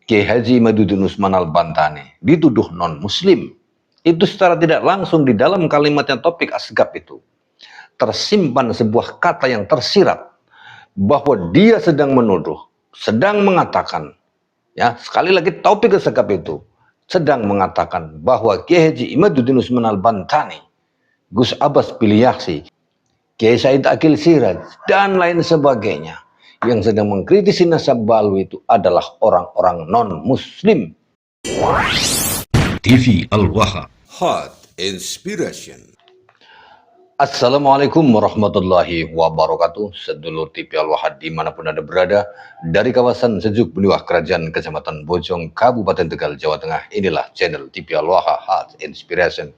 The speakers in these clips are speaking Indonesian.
Kiai Haji Imaduddin Usman Al-Bantani dituduh non-muslim. Itu secara tidak langsung di dalam kalimatnya Taufik Asgaf itu tersimpan sebuah kata yang tersirat bahwa dia sedang menuduh, sedang mengatakan, ya sekali lagi Taufik Asgaf itu sedang mengatakan bahwa Kiai Haji Imaduddin Usman Al-Bantani, Gus Abbas Piliaksi, Kiai Said Akil Siraj, dan lain sebagainya yang sedang mengkritisi Nasabbalu itu adalah orang-orang non-muslim. TV Al-Waha Hot Inspiration. Assalamualaikum warahmatullahi wabarakatuh. Sedulur TV Al-Waha dimanapun Anda berada, dari kawasan Sejuk Beniwah Kerajaan Kecamatan Bojong Kabupaten Tegal Jawa Tengah, inilah channel TV Al-Waha Hot Inspiration.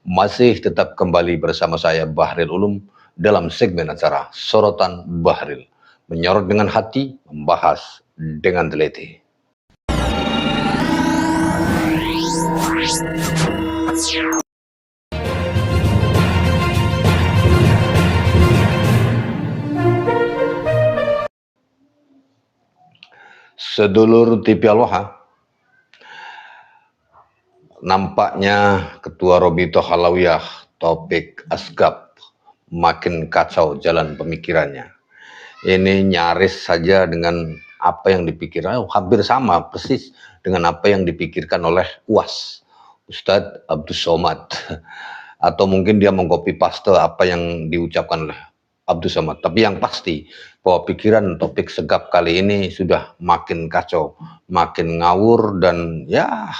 Masih tetap kembali bersama saya Bahril Ulum dalam segmen acara Sorotan Bahril, menyorot dengan hati, membahas dengan teliti. Sedulur TV Al-Waha, nampaknya Ketua Robitoh Alawiyah Taufik Asgaf makin kacau jalan pemikirannya. Ini nyaris saja dengan apa yang dipikirkan, hampir sama persis dengan apa yang dipikirkan oleh UAS, Ustadz Abdus Somad. Atau mungkin dia mengcopy paste apa yang diucapkan oleh Abdus Somad. Tapi yang pasti bahwa pikiran Taufik Asgaf kali ini sudah makin kacau, makin ngawur, dan ya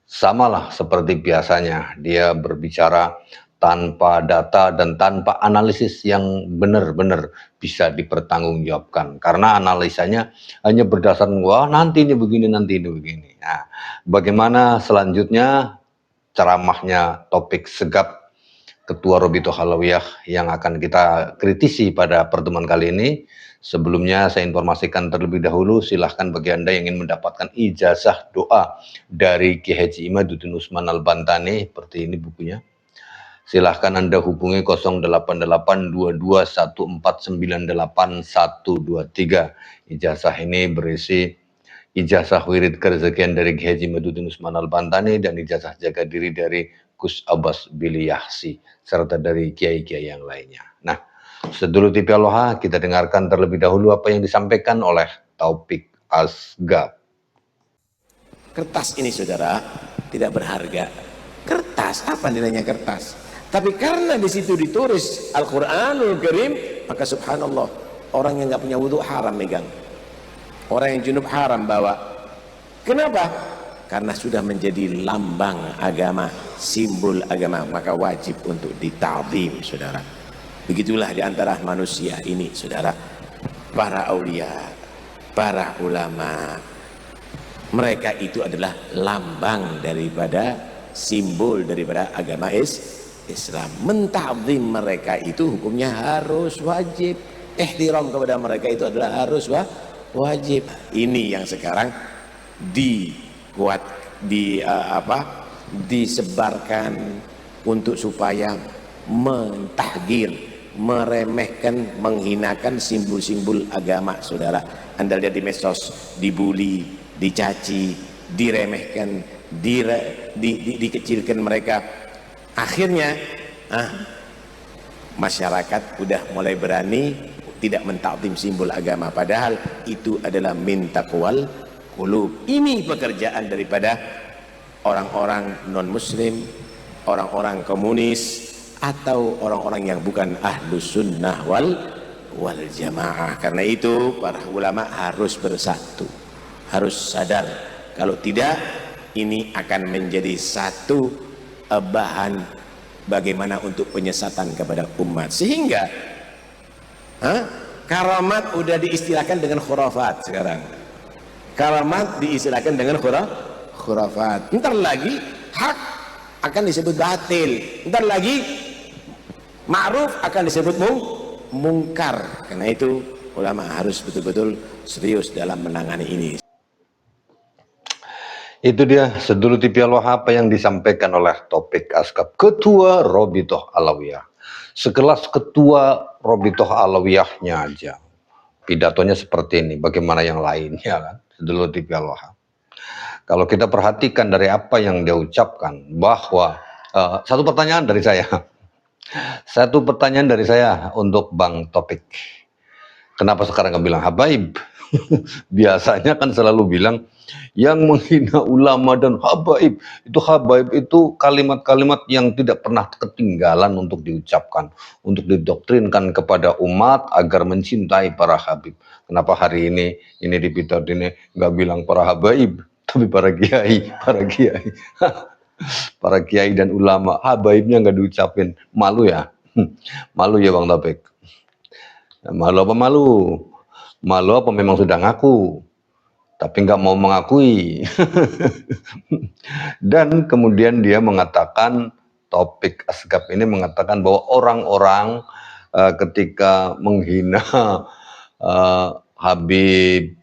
samalah seperti biasanya. Dia berbicara tanpa data dan tanpa analisis yang benar-benar bisa dipertanggungjawabkan, karena analisanya hanya berdasarkan wah nanti ini begini, nanti ini begini. Nah, bagaimana selanjutnya ceramahnya Taufik Asgaf, Ketua Robitoh Alawiyah, yang akan kita kritisi pada pertemuan kali ini? Sebelumnya saya informasikan terlebih dahulu, silahkan bagi Anda yang ingin mendapatkan ijazah doa dari Kiai Haji Imaduddin Usman Al-Bantani, seperti ini bukunya. Silahkan Anda hubungi 088221498123. Ijazah ini berisi ijazah wirid kerezekian dari Kiai Haji Imaduddin Usman Al-Bantani dan ijazah jaga diri dari Gus Abbas Piliaksi, serta dari kiai-kiai yang lainnya. Nah, sedulur TV Al-Waha, kita dengarkan terlebih dahulu apa yang disampaikan oleh Taufik Asgaf. Kertas ini saudara tidak berharga. Kertas, apa nilainya kertas? Tapi karena di situ ditulis Al-Quranul Karim, maka subhanallah, orang yang nggak punya wudhu haram megang, orang yang junub haram bawa. Kenapa? Karena sudah menjadi lambang agama, simbol agama, maka wajib untuk dita'zim, saudara. Begitulah di antara manusia ini, saudara, para aulia, para ulama, mereka itu adalah lambang daripada, simbol daripada agama Islam. Menta'zim mereka itu hukumnya harus wajib. Ihtiram kepada mereka itu adalah harus wajib. Ini yang sekarang disebarkan untuk supaya mentahgir, meremehkan, menghinakan simbol-simbol agama, saudara. Anda lihat di medsos, dibully, dicaci, diremehkan, dikecilkan mereka. Akhirnya masyarakat udah mulai berani tidak mentakdim simbol agama, padahal itu adalah min taqwal qulub. Ini pekerjaan daripada orang-orang non muslim, orang-orang komunis, atau orang-orang yang bukan ahlus sunnah wal jamaah. Karena itu para ulama harus bersatu, harus sadar, kalau tidak ini akan menjadi satu bahan bagaimana untuk penyesatan kepada umat. Sehingga karamat udah diistilahkan dengan khurafat sekarang. Karamat diistilahkan dengan khurafat. Ntar lagi hak akan disebut batil, ntar lagi ma'ruf akan disebut mungkar. Karena itu ulama harus betul-betul serius dalam menangani ini. Itu dia sedulur TV Al-Waha apa yang disampaikan oleh Taufik Asgaf, Ketua Robitoh Alawiyah. Sekelas Ketua Robitoh Alawiyahnya aja pidatonya seperti ini, bagaimana yang lainnya kan? Sedulur TV Al-Wahhab. Kalau kita perhatikan dari apa yang dia ucapkan, bahwa satu pertanyaan dari saya. Satu pertanyaan dari saya untuk Bang Topik. Kenapa sekarang nggak bilang habaib? Biasanya kan selalu bilang yang menghina ulama dan habaib. Habaib itu kalimat-kalimat yang tidak pernah ketinggalan untuk diucapkan, untuk didoktrinkan kepada umat agar mencintai para habib. Kenapa hari ini di Peter ini nggak bilang para habaib, tapi para kiai, para kiai dan ulama. Habaibnya nggak diucapin, malu ya? Malu ya Bang Topik? Malu apa malu? Malu apa memang sudah ngaku, tapi nggak mau mengakui. Dan kemudian dia mengatakan, Topik Asgab ini mengatakan bahwa orang-orang ketika menghina Habib,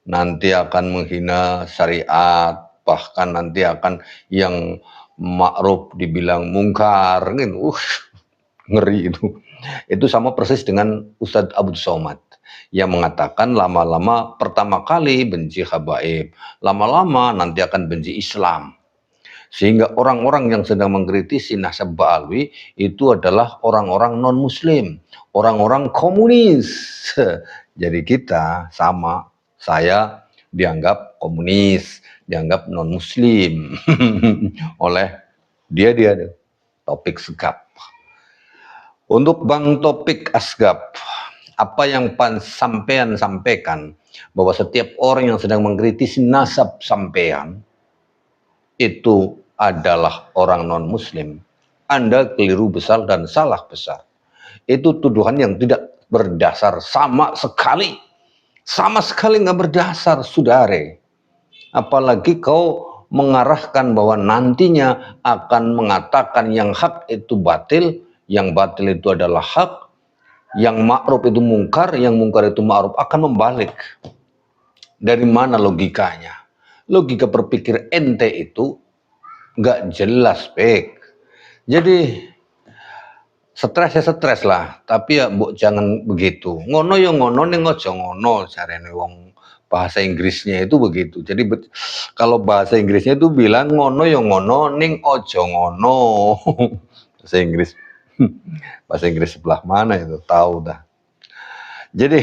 nanti akan menghina syariat, bahkan nanti akan yang ma'ruf dibilang mungkar, gitu. Ngeri itu. Itu sama persis dengan Ustadz Abdul Somad yang mengatakan lama-lama pertama kali benci habaib, lama-lama nanti akan benci Islam. Sehingga orang-orang yang sedang mengkritisi Nasab Ba'alwi itu adalah orang-orang non-muslim, orang-orang komunis. Jadi kita sama, saya dianggap komunis, dianggap non-muslim oleh dia Topik Asgab. Untuk Bang Topik Asgab, apa yang sampean sampaikan bahwa setiap orang yang sedang mengkritisi nasab sampean itu adalah orang non-muslim, Anda keliru besar dan salah besar. Itu tuduhan yang tidak berdasar sama sekali nggak berdasar, saudare. Apalagi kau mengarahkan bahwa nantinya akan mengatakan yang hak itu batil, yang batil itu adalah hak, yang ma'ruf itu mungkar, yang mungkar itu ma'ruf, akan membalik. Dari mana logikanya? Logika berpikir ente itu nggak jelas, Pek. Jadi stres ya stres lah, tapi ya mbok jangan begitu. Ngono ya ngono, ning aja ngono, jarene wong bahasa Inggrisnya itu begitu. Jadi kalau bahasa Inggrisnya itu bilang ngono ya ngono, ning aja ngono. Bahasa Inggris. Bahasa Inggris sebelah mana itu, tahu dah. Jadi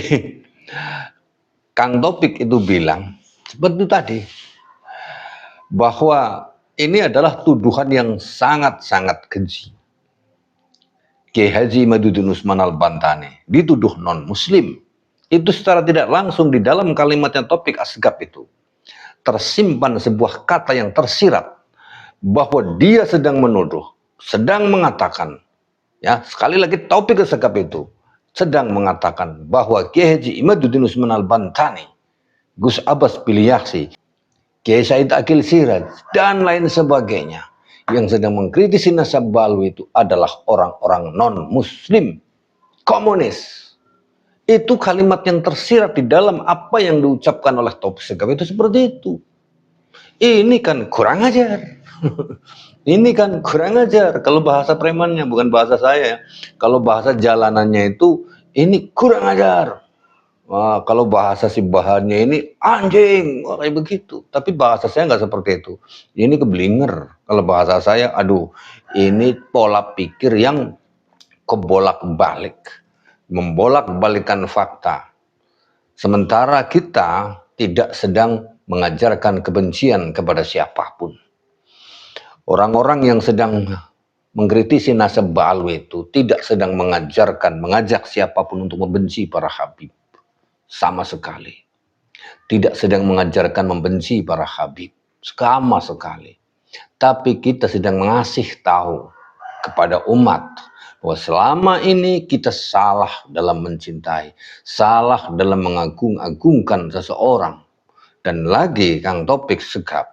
Kang Topik itu bilang seperti tadi, bahwa ini adalah tuduhan yang sangat-sangat keji. Kiai Haji Imaduddin Usman Al-Bantani dituduh non-muslim. Itu secara tidak langsung di dalam kalimatnya Topik Asgab itu tersimpan sebuah kata yang tersirat bahwa dia sedang menuduh, sedang mengatakan, ya sekali lagi Topik Asgab itu sedang mengatakan bahwa Kiai Haji Imaduddin Usman Al-Bantani, Gus Abbas Piliaksi, Kiai Said Akil Siraj, dan lain sebagainya yang sedang mengkritisi Nasab Ba'alwi itu adalah orang-orang non-muslim, komunis. Itu kalimat yang tersirat di dalam apa yang diucapkan oleh Topik Asgab itu seperti itu. Ini kan kurang ajar. Ini kan kurang ajar. Kalau bahasa premannya, bukan bahasa saya. Kalau bahasa jalanannya itu, ini kurang ajar. Wah, kalau bahasa si bahannya ini anjing, wah, kayak begitu. Tapi bahasa saya nggak seperti itu. Ini keblinger. Kalau bahasa saya, aduh, ini pola pikir yang kebolak-balik, membolak-balikan fakta. Sementara kita tidak sedang mengajarkan kebencian kepada siapapun. Orang-orang yang sedang mengkritisi Nasab Ba'alwi itu tidak sedang mengajak siapapun untuk membenci para habib. Sama sekali. Tidak sedang mengajarkan membenci para habib. Sama sekali. Tapi kita sedang mengasih tahu kepada umat bahwa selama ini kita salah dalam mencintai, salah dalam mengagung-agungkan seseorang. Dan lagi Kang Topik Asgab,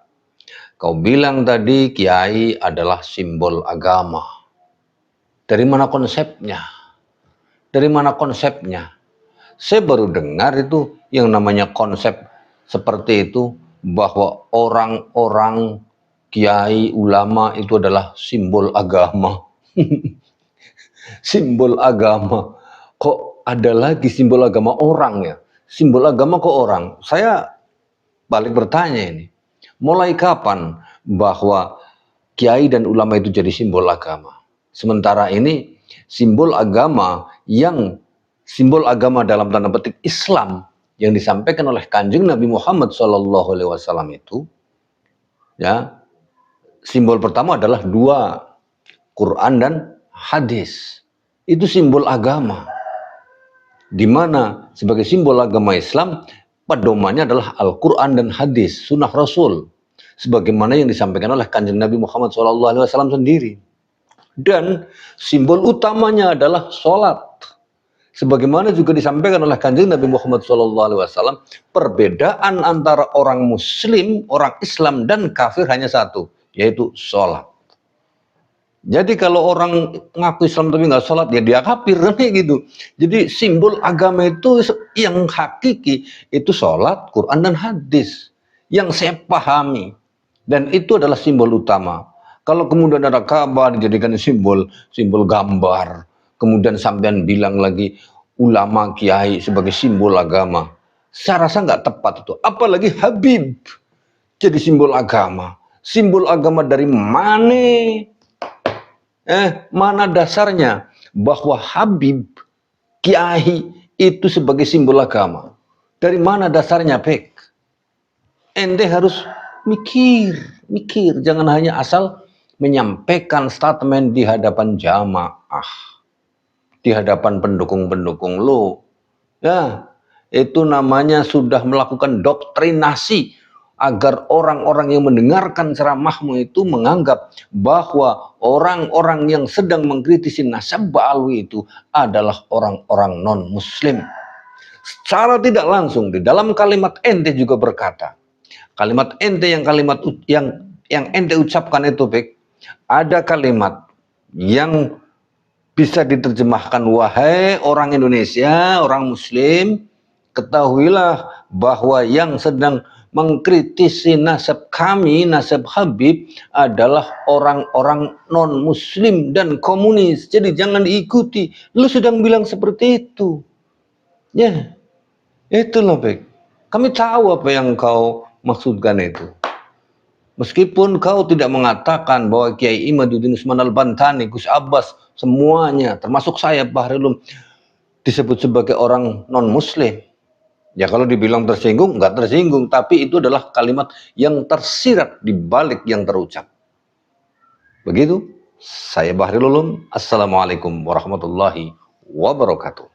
kau bilang tadi kiai adalah simbol agama. Dari mana konsepnya? Dari mana konsepnya? Saya baru dengar itu yang namanya konsep seperti itu, bahwa orang-orang kiai ulama itu adalah simbol agama. Simbol agama. Kok ada lagi simbol agama orang ya? Simbol agama kok orang? Saya balik bertanya ini, mulai kapan bahwa kiai dan ulama itu jadi simbol agama? Sementara ini simbol agama dalam tanda petik Islam yang disampaikan oleh Kanjeng Nabi Muhammad SAW itu, ya, simbol pertama adalah dua, Quran dan hadis. Itu simbol agama, di mana sebagai simbol agama Islam pedomannya adalah Al-Quran dan hadis, sunnah Rasul, sebagaimana yang disampaikan oleh Kanjeng Nabi Muhammad SAW sendiri. Dan simbol utamanya adalah sholat, sebagaimana juga disampaikan oleh Kanjeng Nabi Muhammad SAW. Perbedaan antara orang Muslim, orang Islam dan kafir hanya satu, yaitu sholat. Jadi kalau orang ngaku Islam tapi nggak sholat, ya dia kafir, kan kayak gitu. Jadi simbol agama itu yang hakiki itu sholat, Quran dan hadis, yang saya pahami, dan itu adalah simbol utama. Kalau kemudian ada Ka'bah dijadikan simbol gambar, kemudian sampean bilang lagi ulama kiai sebagai simbol agama, saya rasa nggak tepat itu. Apalagi Habib jadi simbol agama. Simbol agama dari mana? Mana dasarnya bahwa Habib kiai itu sebagai simbol agama? Dari mana dasarnya, Pek? Ente harus mikir, jangan hanya asal menyampaikan statement di hadapan jamaah, di hadapan pendukung-pendukung lo. Ya, itu namanya sudah melakukan doktrinasi agar orang-orang yang mendengarkan ceramahmu itu menganggap bahwa orang-orang yang sedang mengkritisi Nasab Ba'alwi itu adalah orang-orang non-muslim. Secara tidak langsung di dalam kalimat ente juga berkata, kalimat ente yang ente ucapkan itu, Bek, ada kalimat yang bisa diterjemahkan, wahai orang Indonesia, orang Muslim, ketahuilah bahwa yang sedang mengkritisi nasab kami, nasab Habib, adalah orang-orang non-muslim dan komunis. Jadi jangan diikuti. Lu sedang bilang seperti itu. Ya, itulah, Bek. Kami tahu apa yang kau maksudkan itu. Meskipun kau tidak mengatakan bahwa Kiai Imaduddin Usman Al-Bantani, Gus Abbas, semuanya, termasuk saya, Bahrulum, disebut sebagai orang non-muslim. Ya kalau dibilang tersinggung, nggak tersinggung, tapi itu adalah kalimat yang tersirat di balik yang terucap. Begitu, saya Bahrul Ulum. Assalamualaikum warahmatullahi wabarakatuh.